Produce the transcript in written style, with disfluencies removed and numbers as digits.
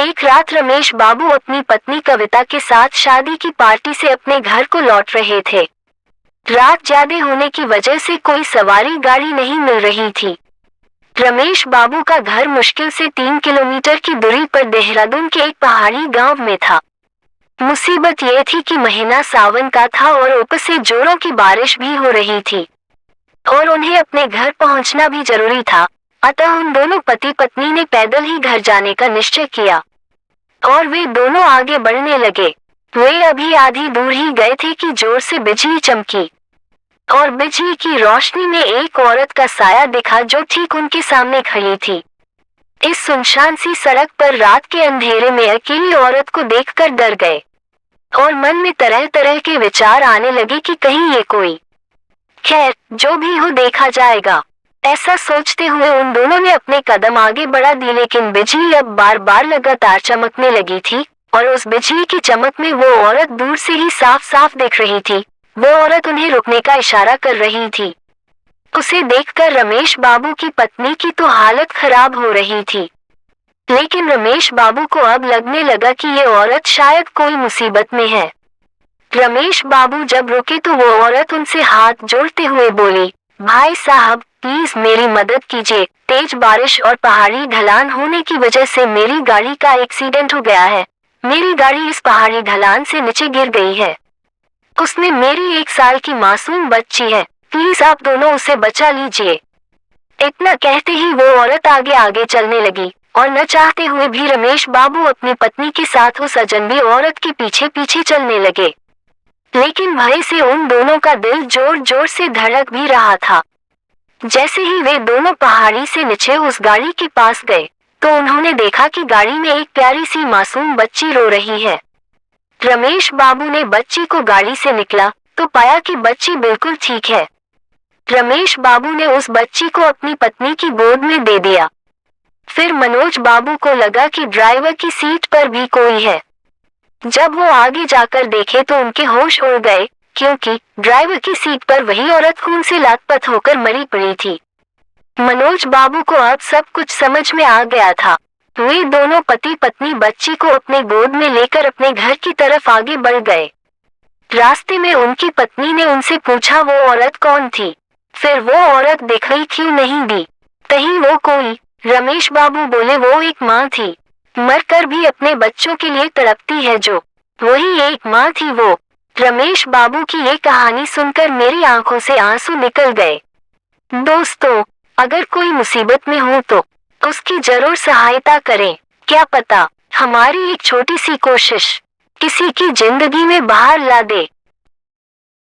एक रात रमेश बाबू अपनी पत्नी कविता के साथ शादी की पार्टी से अपने घर को लौट रहे थे। रात ज्यादा होने की वजह से कोई सवारी गाड़ी नहीं मिल रही थी। रमेश बाबू का घर मुश्किल से 3 किलोमीटर की दूरी पर देहरादून के एक पहाड़ी गांव में था। मुसीबत यह थी कि महीना सावन का था और ऊपर से जोरों की बारिश भी हो रही थी और उन्हें अपने घर पहुंचना भी जरूरी था। अतः उन दोनों पति पत्नी ने पैदल ही घर जाने का निश्चय किया और वे दोनों आगे बढ़ने लगे। वे अभी आधी दूर ही गए थे कि जोर से बिजली चमकी और बिजली की रोशनी में एक औरत का साया दिखा जो ठीक उनके सामने खड़ी थी। इस सुनसान सी सड़क पर रात के अंधेरे में अकेली औरत को देखकर डर गए और मन में तरह तरह के विचार आने लगे कि कहीं ये कोई, खैर जो भी हो देखा जाएगा। ऐसा सोचते हुए उन दोनों ने अपने कदम आगे बढ़ा दिए, लेकिन बिजली अब बार बार लगातार चमकने लगी थी और उस बिजली की चमक में वो औरत दूर से ही साफ साफ दिख रही थी। वो औरत उन्हें रुकने का इशारा कर रही थी। उसे देखकर रमेश बाबू की पत्नी की तो हालत खराब हो रही थी, लेकिन रमेश बाबू को अब लगने लगा कि ये औरत शायद कोई मुसीबत में है। रमेश बाबू जब रुके तो वो औरत उनसे हाथ जोड़ते हुए बोली, भाई साहब प्लीज मेरी मदद कीजिए। तेज बारिश और पहाड़ी ढलान होने की वजह से मेरी गाड़ी का एक्सीडेंट हो गया है। मेरी गाड़ी इस पहाड़ी ढलान से नीचे गिर गई है। उसमें मेरी 1 साल की मासूम बच्ची है। प्लीज आप दोनों उसे बचा लीजिए। इतना कहते ही वो औरत आगे आगे चलने लगी और न चाहते हुए भी रमेश बाबू अपनी पत्नी के साथ उस अजनबी औरत के पीछे पीछे चलने लगे। लेकिन भय से उन दोनों का दिल जोर जोर से धड़क भी रहा था। जैसे ही वे दोनों पहाड़ी से नीचे उस गाड़ी के पास गए तो उन्होंने देखा कि गाड़ी में एक प्यारी सी मासूम बच्ची रो रही है। रमेश बाबू ने बच्ची को गाड़ी से निकला तो पाया कि बच्ची बिल्कुल ठीक है। रमेश बाबू ने उस बच्ची को अपनी पत्नी की गोद में दे दिया। फिर मनोज बाबू को लगा कि ड्राइवर की सीट पर भी कोई है। जब वो आगे जाकर देखे तो उनके होश उड़ गए, क्योंकि ड्राइवर की सीट पर वही औरत खून से लथपथ होकर मरी पड़ी थी। मनोज बाबू को अब सब कुछ समझ में आ गया था। वे दोनों पति पत्नी बच्ची को अपने गोद में लेकर अपने घर की तरफ आगे बढ़ गए। रास्ते में उनकी पत्नी ने उनसे पूछा वो औरत कौन थी। फिर वो औरत दिखाई क्यों नहीं दी। कहीं वो कोई। रमेश बाबू बोले वो एक माँ थी, मरकर भी अपने बच्चों के लिए तड़पती है जो, वही एक माँ थी वो। रमेश बाबू की ये कहानी सुनकर मेरी आंखों से आंसू निकल गए। दोस्तों, अगर कोई मुसीबत में हो तो उसकी जरूर सहायता करें। क्या पता हमारी एक छोटी सी कोशिश किसी की जिंदगी में बहार ला दे।